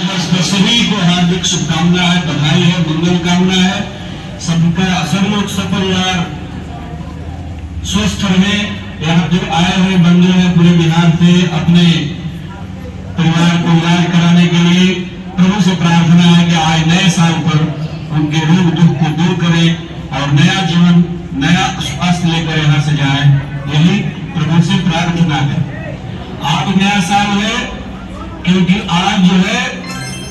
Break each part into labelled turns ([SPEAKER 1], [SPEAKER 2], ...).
[SPEAKER 1] सभी को हार्दिक शुभकामना है, बधाई है, मंगल कामना है। सबका सब लोग सपरिवार स्वस्थ रहे। यहाँ जो आए हुए बंधु हैं पूरे बिहार से अपने परिवार को इलाज कराने के लिए प्रभु से प्रार्थना है कि आज नए साल पर उनके रोग दुख को दूर करे और नया जीवन, नया स्वास्थ्य लेकर यहाँ से जाए। यही प्रभु से प्रार्थना है। आज नया साल है क्योंकि आज जो है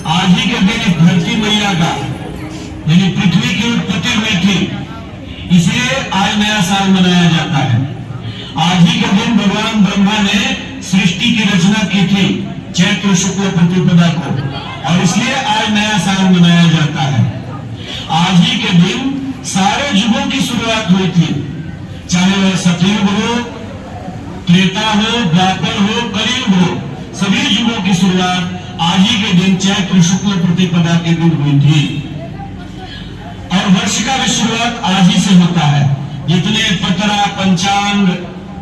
[SPEAKER 1] आज ही के दिन इस धरती मैया का यानी पृथ्वी की उत्पत्ति हुई थी, इसलिए आज नया साल मनाया जाता है। आज ही के दिन भगवान ब्रह्मा ने सृष्टि की रचना की थी चैत्र शुक्ल प्रतिपदा को, और इसलिए आज नया साल मनाया जाता है। आज ही के दिन सारे युगों की शुरुआत हुई थी, चाहे वह सतयुग हो, त्रेता हो, द्वापर हो, कलयुग हो, सभी युगों की शुरुआत आज ही के दिन चैत्र शुक्ल प्रतिपदा के दिन हुई थी। और वर्ष का भी शुरुआत आज ही से होता है। जितने पतरा पंचांग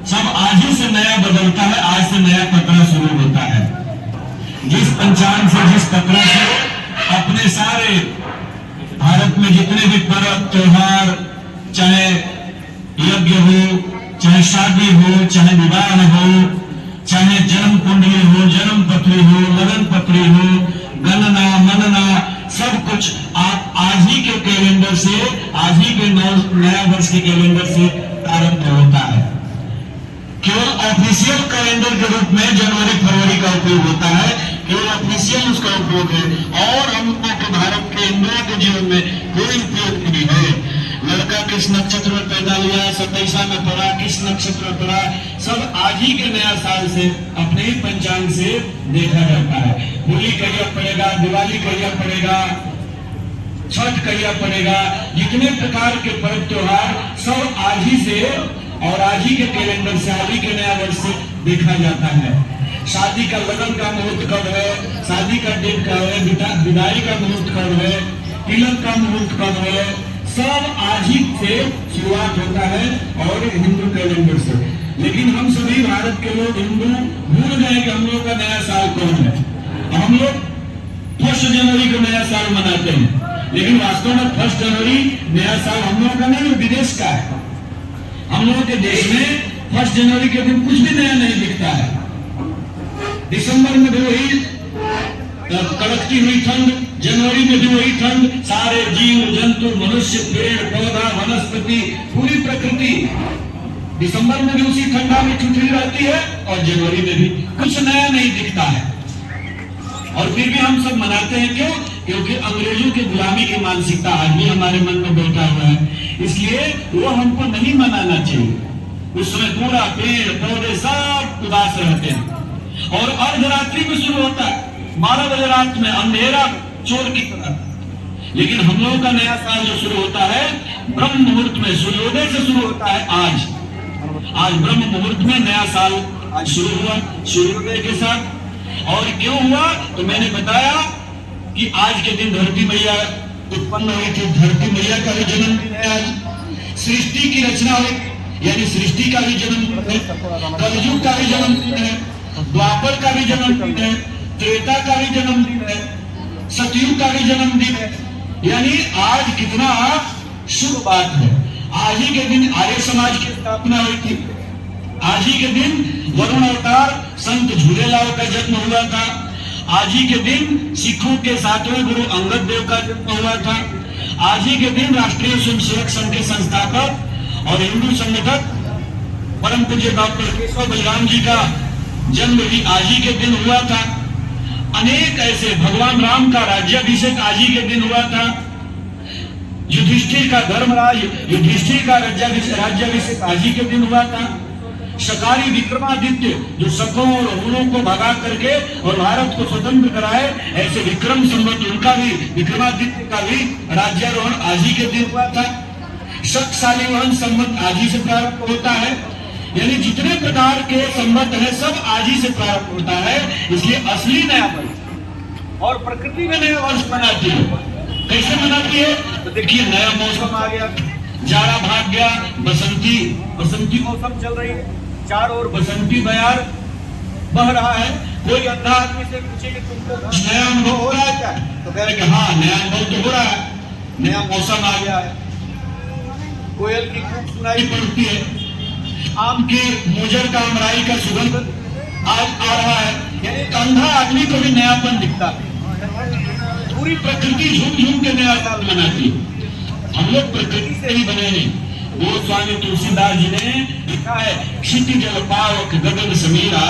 [SPEAKER 1] सब आज ही से नया बदलता है, आज से नया पतरा शुरू होता है। जिस पंचांग से, जिस पतरा से अपने सारे भारत में जितने भी पर्व त्योहार, चाहे यज्ञ हो, चाहे शादी हो, चाहे विवाह हो, चाहे जन्म कुंडली हो, जन्म पत्री हो, लगन पत्री हो, गणना मनना, सब कुछ आप आज ही के कैलेंडर से, आज ही के नया वर्ष के कैलेंडर से प्रारंभ होता है। केवल ऑफिशियल कैलेंडर के रूप में जनवरी फरवरी का उपयोग होता है, केवल ऑफिशियल उसका उपयोग है, और हम लोगों के भारत के हिंदुओं के जीवन में कोई उपयोग नहीं है। लड़का किस नक्षत्र में पैदा हुआ, 27 में पड़ा, किस नक्षत्र में पड़ा, सब आज ही के नया साल से अपने ही पंचांग से देखा जाता है। होली कहिया पड़ेगा, दिवाली कहिया पड़ेगा, छठ कहिया पड़ेगा, जितने प्रकार के पर्व त्योहार सब आज ही से और आज ही के कैलेंडर से, आज ही के नया वर्ष से देखा जाता है। शादी का लगन का मुहूर्त कब है, शादी का डेट कब है, विदाई का मुहूर्त कब है, तिलक का मुहूर्त कब है, सब आज ही से शुरुआत होता है और हिंदू कैलेंडर से। लेकिन हम सभी भारत के लोग हिंदू भूल गए कि हम लोग का नया साल कौन है। हम लोग 1 जनवरी को नया साल मनाते हैं, लेकिन वास्तव में 1 जनवरी नया साल हम लोगों का नहीं, विदेश का है। हम लोगों के देश में 1 जनवरी के दिन कुछ भी नया नहीं दिखता है। दिसंबर में भी वही कड़कती हुई ठंड, जनवरी में भी वही ठंड, सारे जीव जंतु, मनुष्य, पेड़ पौधा, वनस्पति, पूरी प्रकृति दिसंबर में भी उसी ठंडा में ठिठुरी रहती है और जनवरी में भी कुछ नया नहीं दिखता है। और फिर भी हम सब मनाते हैं, क्यों? क्योंकि अंग्रेजों की गुलामी की मानसिकता आज भी हमारे मन में बैठा हुआ है, इसलिए वो हमको नहीं मनाना चाहिए। उस समय पूरा पेड़ पौधे सब उदास रहते हैं और अर्धरात्रि में शुरू होता है, 12 बजे रात में अंधेरा चोर की तरह। लेकिन हम लोगों का नया साल जो शुरू होता है ब्रह्म मुहूर्त में, सूर्योदय से शुरू होता है। आज ब्रह्म मुहूर्त में नया साल आज शुरू हुआ सूर्योदय के साथ। और क्यों हुआ तो मैंने बताया कि आज के दिन धरती मैया उत्पन्न हुई थी। धरती मैया का भी जन्मदिन है आज। सृष्टि की रचना हुई, यानी सृष्टि का भी जन्मदिन है, कलयुग का भी जन्मदिन है, द्वापर का भी जन्मदिन है, त्रेता का भी जन्मदिन है, सतयुग का भी जन्मदिन है। यानी आज कितना शुभ बात है। आज ही के दिन आर्य समाज की स्थापना हुई थी। आज ही के दिन वरुण अवतार संत झूलेलाल का जन्म हुआ था। आज ही के दिन सिखों के 7वें गुरु अंगद देव का जन्म हुआ था। आज ही के दिन राष्ट्रीय स्वयंसेवक संघ के संस्थापक और हिंदू संगठक परम पूज्य डॉक्टर केशव बलराम जी का जन्म भी आज ही के दिन हुआ था। अनेक ऐसे, भगवान राम का राज्याभिषेक आज ही के दिन हुआ था। युधिष्ठिर का धर्मराज युधिष्ठिर का राज्याभिषेक आज ही के दिन हुआ था। शकारी विक्रमादित्य जो शकों और हुनों को भगा करके और भारत को स्वतंत्र कराए, ऐसे विक्रम संवत उनका भी, विक्रमादित्य का भी राज्यारोहण आज ही के दिन हुआ था। शक शालिवाहन संवत आज ही से प्रारंभ होता है। यानी जितने प्रकार के संवत है सब आज ही से प्रारंभ होता है। इसलिए असली नया वर्ष और प्रकृति में नया वर्ष मनाती है। कैसे मनाती है तो देखिए, नया मौसम आ गया, जाड़ा भाग गया, बसंती मौसम चल रही है, चारों ओर बसंती बयार बह रहा है। कोई अंधा आदमी से पूछे कि तुमको नया अनुभव हो रहा है कहे कि हाँ नया अनुभव तो हो रहा है, नया मौसम आ गया है, कोयल की कूक सुनाई पड़ती है, आम के मोजर का अमराई का सुगंध आज आ रहा है, यानी अंधा आदमी को भी नयापन दिखता है। पूरी प्रकृति झूम झूम के नया साल मनाती है। हम लोग प्रकृति से ही बने हैं। वो स्वामी तुलसीदास जी ने लिखा है, क्षिति जल पावक गगन समीरा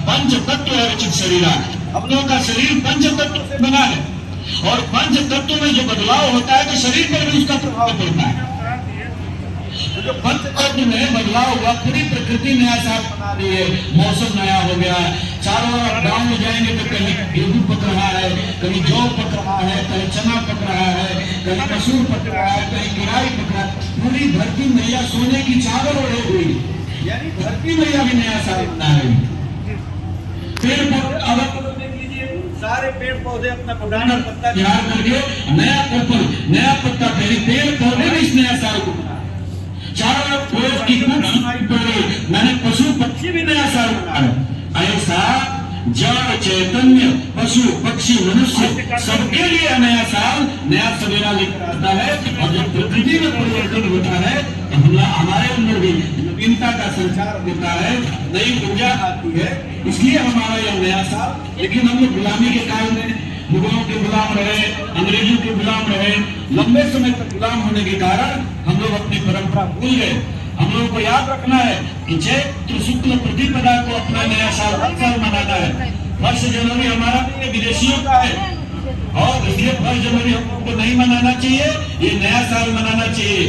[SPEAKER 1] पंच तत्व रचित शरीरा। हम लोगों का शरीर पंच तत्व से बना है और पंच तत्व में जो बदलाव होता है तो शरीर पर भी उसका प्रभाव पड़ता है। तो जो पंच तत्व में बदलाव हुआ, पूरी प्रकृति नया साल बना रही है, मौसम नया हो गया है। चारों ओर गांव में जाएंगे तो कहीं गेहूं पक रहा है, कहीं जौ पक रहा है, कहीं चना पक रहा है, कहीं मसूर पक रहा है, कहीं किराई पक रहा है। पूरी धरती मैया सोने की चादर ओढ़े हुई, यानी धरती मैया भी नया साल मना रही। पेड़ पौधे अलग देख लीजिए, सारे पेड़ पौधे अपना पुराना पत्ता तैयार करके नया पत्ता पेड़ पौधे भी इस नया साल को चारों ओर की कूक सुनाई पड़ रही, मैंने पशु पक्षी भी नया साल मना। ऐसा जड़ चैतन्य पशु पक्षी मनुष्य सबके लिए नया साल नया सवेरा लेकर आता है। और जब प्रकृति में परिवर्तन होता है तो हमारे अंदर भी नवीनता का संचार होता है, नई ऊर्जा आती है। इसलिए हमारा यह नया साल। लेकिन हम लोग गुलामी के कारण में मुगलों के गुलाम रहे, अंग्रेजों के गुलाम रहे, लंबे समय तक गुलाम होने के कारण हम लोग अपनी परंपरा भूल गए। हम लोगों को याद रखना है कि चैत्र शुक्ल प्रतिपदा को अपना नया साल हर साल मनाना है। 1 जनवरी हमारा नहीं, विदेशियों का है और इसलिए 1 जनवरी हम लोगों को नहीं मनाना चाहिए, ये नया साल मनाना चाहिए।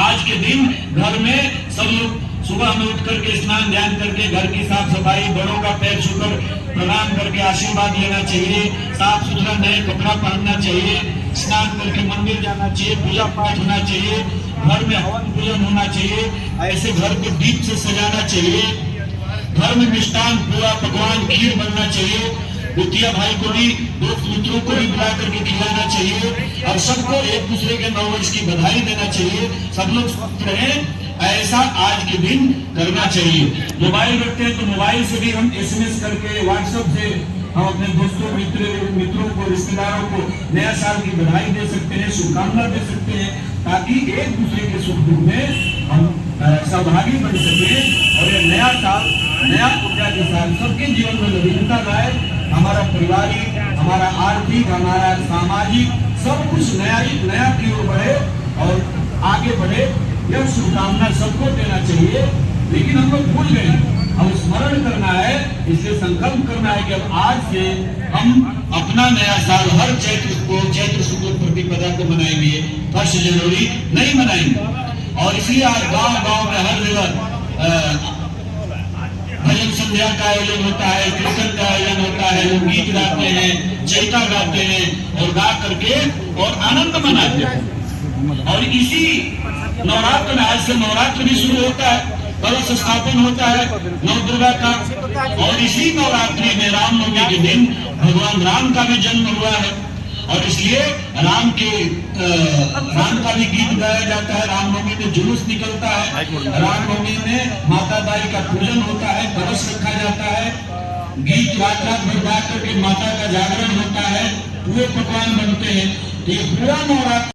[SPEAKER 1] आज के दिन घर में सब लोग सुबह में उठ करके स्नान ध्यान करके घर की साफ सफाई, बड़ों का पैर छूकर प्रणाम करके आशीर्वाद लेना चाहिए, साफ सुथरा नए कपड़ा पहनना चाहिए, स्नान करके मंदिर जाना चाहिए, पूजा पाठ होना चाहिए, घर में हवन पूजन होना चाहिए। ऐसे घर को दीप से सजाना चाहिए, घर में मिष्ठान पूरा पकवान खीर बनना चाहिए, दुतिया भाई को भी दोस्त मित्रों को भी बुला करके खिलाना चाहिए और सबको एक दूसरे के नववर्ष की बधाई देना चाहिए। सब लोग स्वस्थ रहें, ऐसा आज के दिन करना चाहिए। मोबाइल रखते हैं तो मोबाइल से भी हम SMS करके, व्हाट्सएप से हम अपने दोस्तों मित्रों को, रिश्तेदारों को नया साल की बधाई दे सकते हैं, शुभकामना दे सकते हैं, ताकि एक दूसरे के सुख दुख में हम सहभागी बन सके और ये नया साल नया ऊर्जा के साथ सबके जीवन में नवीनता लाए। हमारा पारिवारिक, हमारा आर्थिक, हमारा सामाजिक सब कुछ नया की ओर बढ़े और आगे बढ़े, यह शुभकामना सबको देना चाहिए। लेकिन हम लोग भूल गए, हम स्मरण करना है, इसलिए संकल्प करना है कि अब आज से हम अपना नया साल हर चैत्र शुक्ल प्रतिपदा को मनाएंगे, 1 जनवरी नहीं मनाएंगे। और इसलिए आज गांव गांव में हर जगह भजन संध्या का आयोजन होता है, कीर्तन का आयोजन होता है, लोग गीत गाते हैं, चैता गाते हैं और गा करके और आनंद मनाते हैं। और इसी नवरात्र में, आज से नवरात्र भी शुरू होता है, कलश स्थापन होता है नव दुर्गा का, और इसी नवरात्रि में रामनवमी के दिन भगवान राम का भी जन्म हुआ है और इसलिए राम का भी गीत गाया जाता है। रामनवमी में जुलूस निकलता है, रामनवमी में माता दाई का पूजन होता है, कलश रखा जाता है, गीत रात भर गा करके माता का जागरण होता है, पूरे पकवान बनते हैं। तो ये पूरा नवरात्र